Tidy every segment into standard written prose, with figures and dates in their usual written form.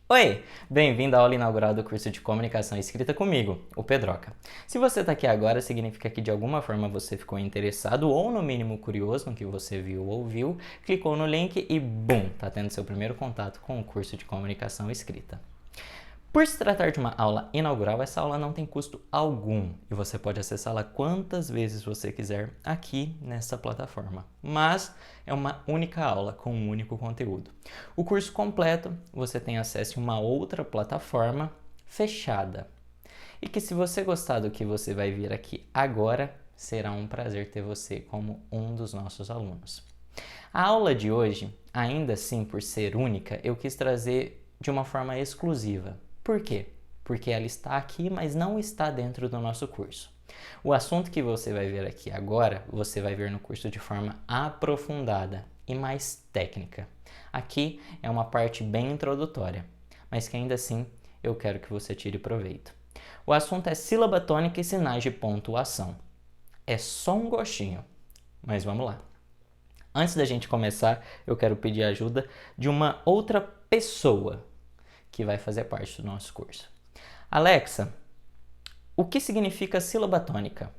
Oi, bem-vindo à aula inaugural do curso de Comunicação Escrita comigo, o Pedroca. Se você está aqui agora, significa que de alguma forma você ficou interessado ou no mínimo curioso no que você viu ou ouviu, clicou no link e bum, está tendo seu primeiro contato com o curso de Comunicação Escrita. Por se tratar de uma aula inaugural, essa aula não tem custo algum e você pode acessá-la quantas vezes você quiser aqui nessa plataforma. Mas é uma única aula com um único conteúdo. O curso completo você tem acesso em uma outra plataforma fechada. E que se você gostar do que você vai ver aqui agora, será um prazer ter você como um dos nossos alunos. A aula de hoje, ainda assim por ser única, eu quis trazer de uma forma exclusiva. Por quê? Porque ela está aqui, mas não está dentro do nosso curso. O assunto que você vai ver aqui agora, você vai ver no curso de forma aprofundada e mais técnica. Aqui é uma parte bem introdutória, mas que ainda assim eu quero que você tire proveito. O assunto é sílaba tônica e sinais de pontuação. É só um gostinho, mas vamos lá. Antes da gente começar, eu quero pedir a ajuda de uma outra pessoa que vai fazer parte do nosso curso. Alexa, o que significa sílaba tônica?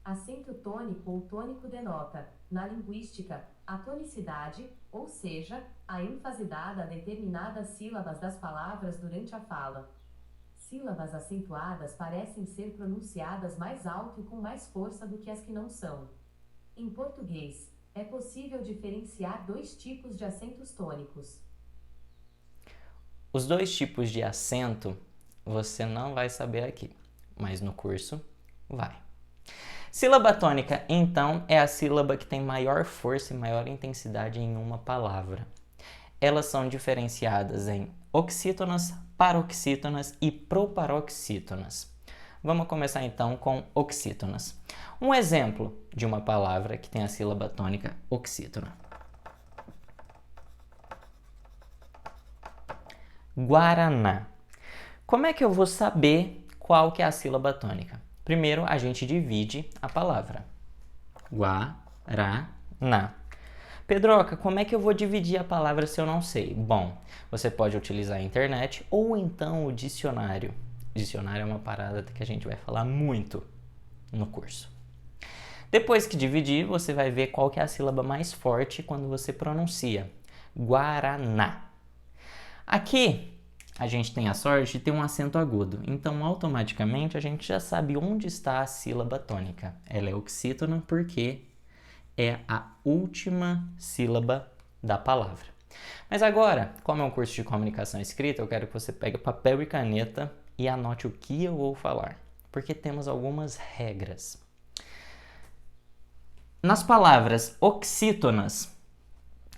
Acento tônico ou tônico denota, na linguística, a tonicidade, ou seja, a ênfase dada a determinadas sílabas das palavras durante a fala. Sílabas acentuadas parecem ser pronunciadas mais alto e com mais força do que as que não são. Em português, é possível diferenciar dois tipos de acentos tônicos. Os dois tipos de acento você não vai saber aqui, mas no curso vai. Sílaba tônica, então, é a sílaba que tem maior força e maior intensidade em uma palavra. Elas são diferenciadas em oxítonas, paroxítonas e proparoxítonas. Vamos começar então com oxítonas. Um exemplo de uma palavra que tem a sílaba tônica oxítona. Guaraná. Como é que eu vou saber qual que é a sílaba tônica? Primeiro, a gente divide a palavra. Guaraná. Pedroca, como é que eu vou dividir a palavra se eu não sei? Bom, você pode utilizar a internet ou então o dicionário. Dicionário é uma parada que a gente vai falar muito no curso. Depois que dividir, você vai ver qual que é a sílaba mais forte quando você pronuncia. Guaraná. Aqui, a gente tem a sorte de ter um acento agudo, então automaticamente a gente já sabe onde está a sílaba tônica. Ela é oxítona porque é a última sílaba da palavra. Mas agora, como é um curso de comunicação escrita, eu quero que você pegue papel e caneta e anote o que eu vou falar, porque temos algumas regras. Nas palavras oxítonas,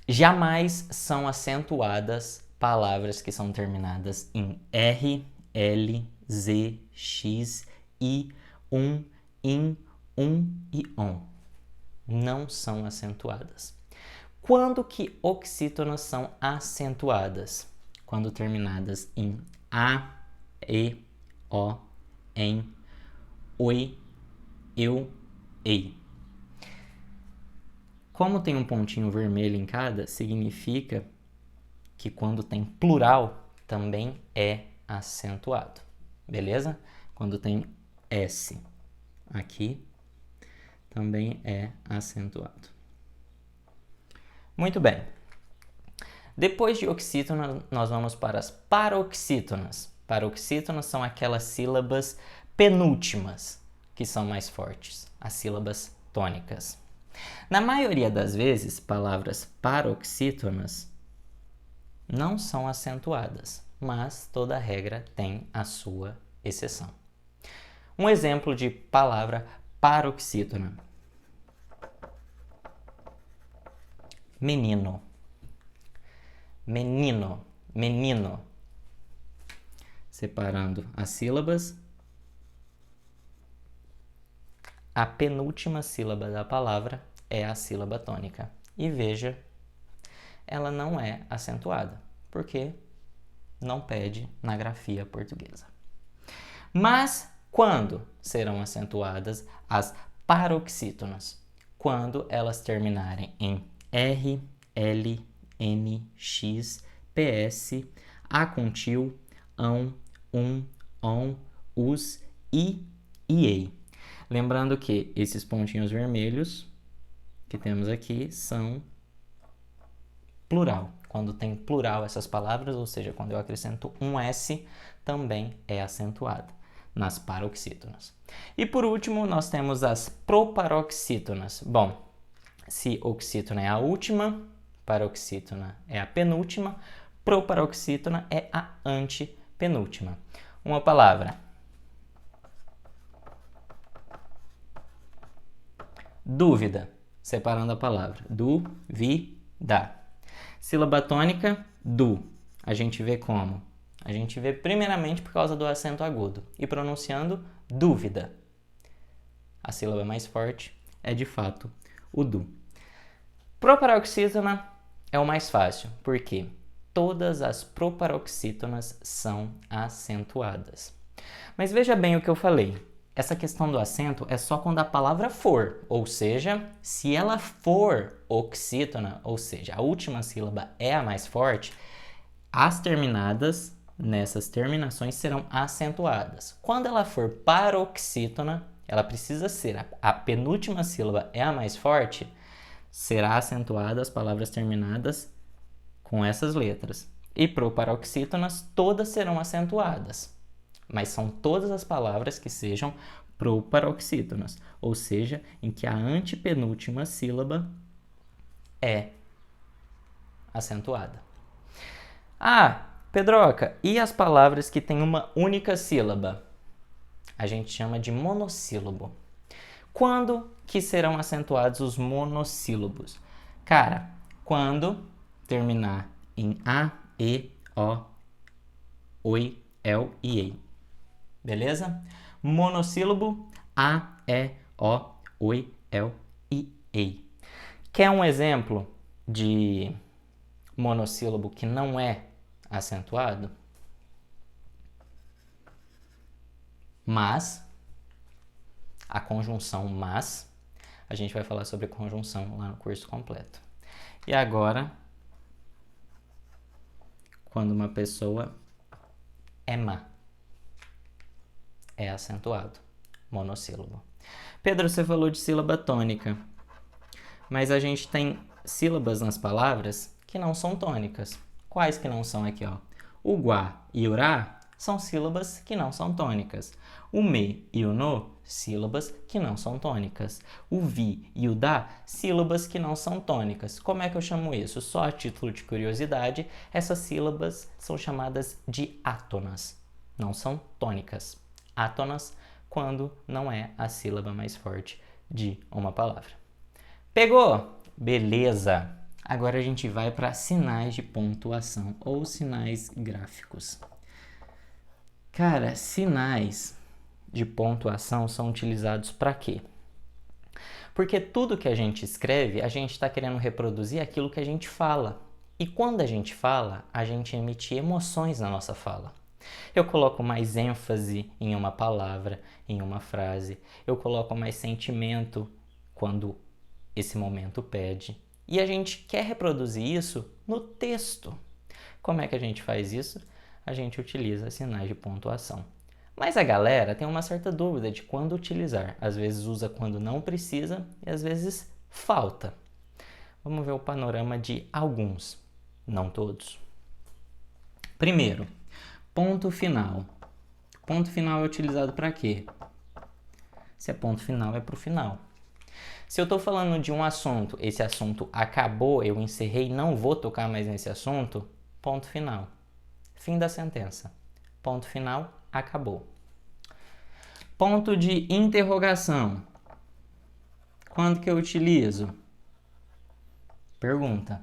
jamais são acentuadas palavras que são terminadas em R, L, Z, X, I, IN, e ON. Não são acentuadas. Quando que oxítonas são acentuadas? Quando terminadas em A, E, O, EM, OI, EU, EI. Como tem um pontinho vermelho em cada, significa que quando tem plural também é acentuado, beleza? Quando tem S aqui, também é acentuado. Muito bem. Depois de oxítona, nós vamos para as paroxítonas. Paroxítonas são aquelas sílabas penúltimas que são mais fortes, as sílabas tônicas. Na maioria das vezes, palavras paroxítonas não são acentuadas, mas toda regra tem a sua exceção. Um exemplo de palavra paroxítona: menino, menino, menino. Separando as sílabas, a penúltima sílaba da palavra é a sílaba tônica. E veja, ela não é acentuada, porque não pede na grafia portuguesa. Mas quando serão acentuadas as paroxítonas? Quando elas terminarem em R, L, N, X, PS, a com tio, ão, on, us, e ei. Lembrando que esses pontinhos vermelhos que temos aqui são plural. Quando tem plural essas palavras, ou seja, quando eu acrescento um S, também é acentuada nas paroxítonas. E por último, nós temos as proparoxítonas. Bom, se oxítona é a última, paroxítona é a penúltima, proparoxítona é a antepenúltima. Uma palavra. Dúvida, separando a palavra. Duvida. Sílaba tônica, du. A gente vê como? A gente vê primeiramente por causa do acento agudo e pronunciando dúvida. A sílaba mais forte é de fato o du. Proparoxítona é o mais fácil, porque todas as proparoxítonas são acentuadas. Mas veja bem o que eu falei. Essa questão do acento é só quando a palavra for, ou seja, se ela for oxítona, ou seja, a última sílaba é a mais forte, as terminadas nessas terminações serão acentuadas. Quando ela for paroxítona, ela precisa ser, a penúltima sílaba é a mais forte, será acentuada as palavras terminadas com essas letras. E proparoxítonas, todas serão acentuadas. Mas são todas as palavras que sejam proparoxítonas, ou seja, em que a antepenúltima sílaba é acentuada. Ah, Pedroca, e as palavras que têm uma única sílaba? A gente chama de monossílabo. Quando que serão acentuados os monossílabos? Cara, quando terminar em a, e, o, oi, el e ei. Beleza? Monossílabo, a, e, o, oi, el e ei. Quer um exemplo de monossílabo que não é acentuado? Mas, a conjunção mas, a gente vai falar sobre conjunção lá no curso completo. E agora, quando uma pessoa é má, é acentuado, monossílabo. Pedro, você falou de sílaba tônica, mas a gente tem sílabas nas palavras que não são tônicas. Quais que não são aqui, ó? O guá e o rá são sílabas que não são tônicas. O me e o no, sílabas que não são tônicas. O vi e o dá, sílabas que não são tônicas. Como é que eu chamo isso? Só a título de curiosidade, essas sílabas são chamadas de átonas, não são tônicas. Átonas quando não é a sílaba mais forte de uma palavra. Pegou? Beleza! Agora a gente vai para sinais de pontuação ou sinais gráficos. Cara, sinais de pontuação são utilizados para quê? Porque tudo que a gente escreve, a gente está querendo reproduzir aquilo que a gente fala. E quando a gente fala, a gente emite emoções na nossa fala. Eu coloco mais ênfase em uma palavra, em uma frase. Eu coloco mais sentimento quando esse momento pede. E a gente quer reproduzir isso no texto. Como é que a gente faz isso? A gente utiliza sinais de pontuação. Mas a galera tem uma certa dúvida de quando utilizar. Às vezes usa quando não precisa e às vezes falta. Vamos ver o panorama de alguns, não todos. Primeiro, ponto final. Ponto final é utilizado para quê? Se é ponto final, é para o final. Se eu estou falando de um assunto, esse assunto acabou, eu encerrei, não vou tocar mais nesse assunto, ponto final. Fim da sentença. Ponto final, acabou. Ponto de interrogação. Quando que eu utilizo? Pergunta.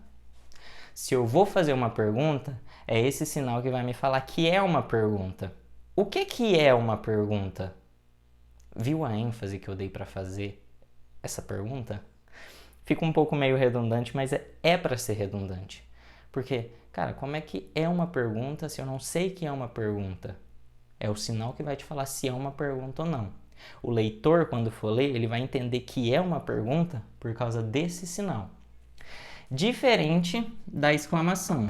Se eu vou fazer uma pergunta, é esse sinal que vai me falar que é uma pergunta. O que é uma pergunta? Viu a ênfase que eu dei para fazer essa pergunta? Fica um pouco meio redundante, mas é para ser redundante. Porque, cara, como é que é uma pergunta se eu não sei que é uma pergunta? É o sinal que vai te falar se é uma pergunta ou não. O leitor, quando for ler, ele vai entender que é uma pergunta por causa desse sinal. Diferente da exclamação.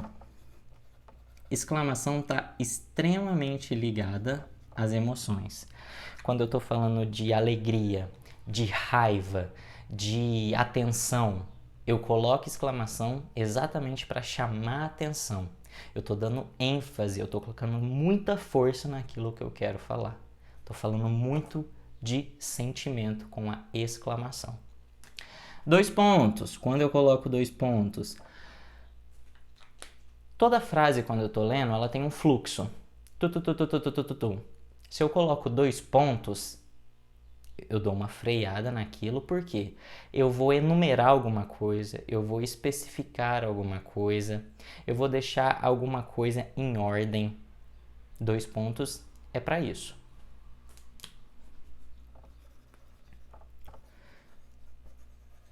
Exclamação está extremamente ligada às emoções. Quando eu estou falando de alegria, de raiva, de atenção, eu coloco exclamação exatamente para chamar a atenção. Eu estou dando ênfase, eu estou colocando muita força naquilo que eu quero falar. Estou falando muito de sentimento com a exclamação. 2 pontos. Quando eu coloco 2 pontos, toda frase, quando eu estou lendo, ela tem um fluxo. Se eu coloco 2 pontos, eu dou uma freada naquilo, porque eu vou enumerar alguma coisa, eu vou especificar alguma coisa, eu vou deixar alguma coisa em ordem. 2 pontos é para isso.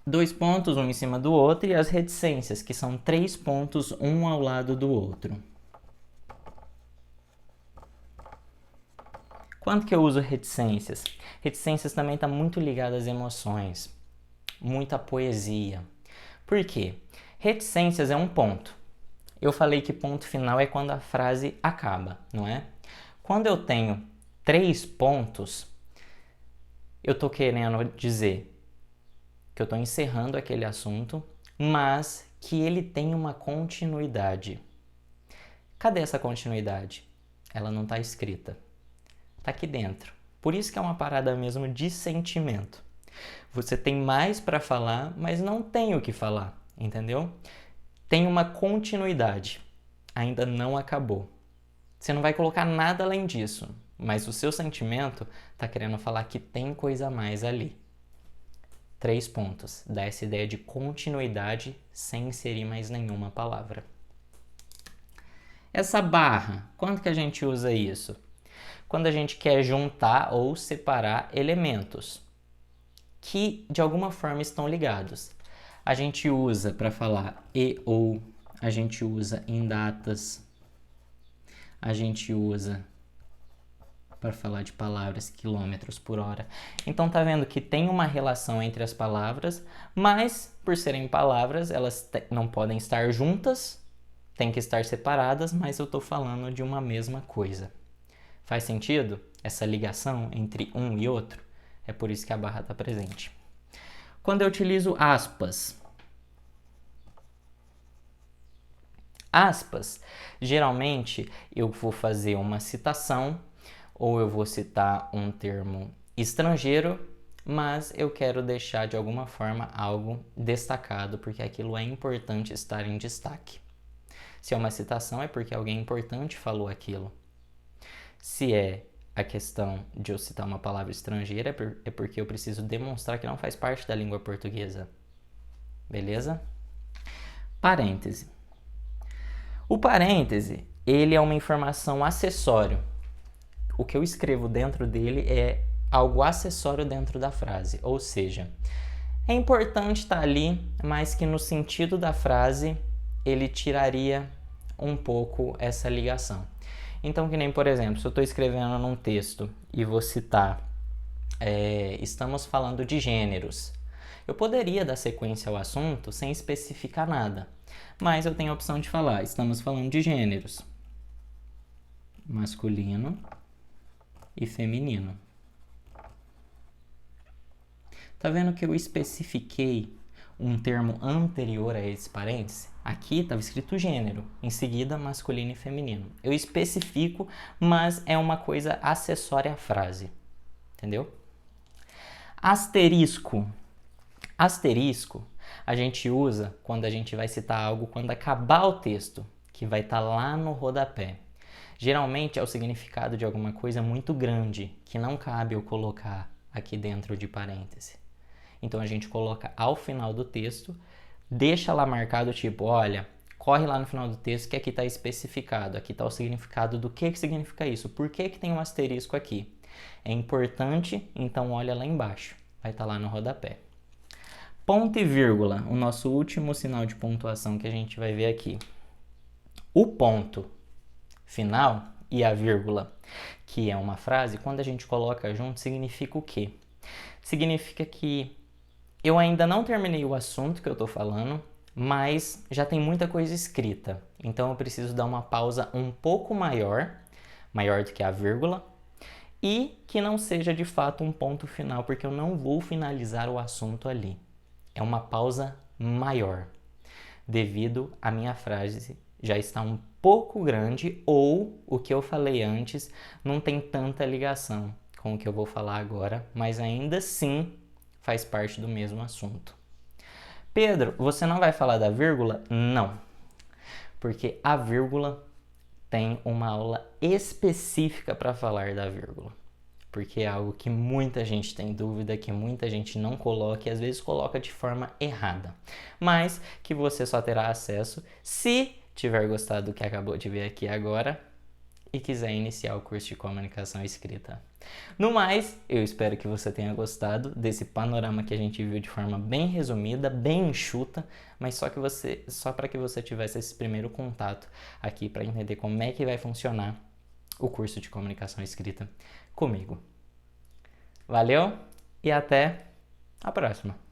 Dois pontos, um em cima do outro, e as reticências, que são 3 pontos, um ao lado do outro. Quando que eu uso reticências? Reticências também está muito ligado às emoções, muita poesia. Por quê? Reticências é um ponto. Eu falei que ponto final é quando a frase acaba, não é? Quando eu tenho 3 pontos, eu estou querendo dizer que eu estou encerrando aquele assunto, mas que ele tem uma continuidade. Cadê essa continuidade? Ela não está escrita. Está aqui dentro. Por isso que é uma parada mesmo de sentimento. Você tem mais para falar, mas não tem o que falar, entendeu? Tem uma continuidade. Ainda não acabou. Você não vai colocar nada além disso, mas o seu sentimento está querendo falar que tem coisa a mais ali. 3 pontos. Dá essa ideia de continuidade sem inserir mais nenhuma palavra. Essa barra, quando que a gente usa isso? Quando a gente quer juntar ou separar elementos que de alguma forma estão ligados. A gente usa para falar e ou, a gente usa em datas, a gente usa para falar de palavras quilômetros por hora. Então tá vendo que tem uma relação entre as palavras, mas por serem palavras, elas não podem estar juntas, tem que estar separadas, mas eu tô falando de uma mesma coisa. Faz sentido essa ligação entre um e outro? É por isso que a barra está presente. Quando eu utilizo aspas, geralmente eu vou fazer uma citação ou eu vou citar um termo estrangeiro, mas eu quero deixar de alguma forma algo destacado, porque aquilo é importante estar em destaque. Se é uma citação, é porque alguém importante falou aquilo. Se é a questão de eu citar uma palavra estrangeira, é porque eu preciso demonstrar que não faz parte da língua portuguesa. Beleza? Parêntese. O parêntese, ele é uma informação acessório. O que eu escrevo dentro dele é algo acessório dentro da frase, ou seja, é importante estar ali, mas que no sentido da frase ele tiraria um pouco essa ligação. Então, que nem, por exemplo, se eu estou escrevendo num texto e vou citar estamos falando de gêneros, eu poderia dar sequência ao assunto sem especificar nada, mas eu tenho a opção de falar estamos falando de gêneros masculino e feminino. Tá vendo que eu especifiquei um termo anterior a esse parêntese? Aqui estava escrito gênero, em seguida masculino e feminino. Eu especifico, mas é uma coisa acessória à frase. Entendeu? Asterisco. Asterisco a gente usa quando a gente vai citar algo quando acabar o texto, que vai estar lá no rodapé. Geralmente é o significado de alguma coisa muito grande, que não cabe eu colocar aqui dentro de parêntese. Então a gente coloca ao final do texto, deixa lá marcado tipo, olha, corre lá no final do texto que aqui está especificado, aqui está o significado do que significa isso, por que tem um asterisco aqui. É importante, então olha lá embaixo, vai estar lá no rodapé. Ponto e vírgula, o nosso último sinal de pontuação que a gente vai ver aqui. O ponto final e a vírgula, que é uma frase, quando a gente coloca junto, significa o quê? Significa que eu ainda não terminei o assunto que eu estou falando, mas já tem muita coisa escrita. Então eu preciso dar uma pausa um pouco maior do que a vírgula, e que não seja de fato um ponto final, porque eu não vou finalizar o assunto ali. É uma pausa maior, devido à minha frase já está um pouco grande ou o que eu falei antes não tem tanta ligação com o que eu vou falar agora, mas ainda assim faz parte do mesmo assunto. Pedro, você não vai falar da vírgula? Não, porque a vírgula tem uma aula específica para falar da vírgula, porque é algo que muita gente tem dúvida, que muita gente não coloca e às vezes coloca de forma errada, mas que você só terá acesso se tiver gostado do que acabou de ver aqui agora e quiser iniciar o curso de comunicação escrita. No mais, eu espero que você tenha gostado desse panorama que a gente viu de forma bem resumida, bem enxuta, mas só para que você tivesse esse primeiro contato aqui para entender como é que vai funcionar o curso de comunicação escrita comigo. Valeu e até a próxima!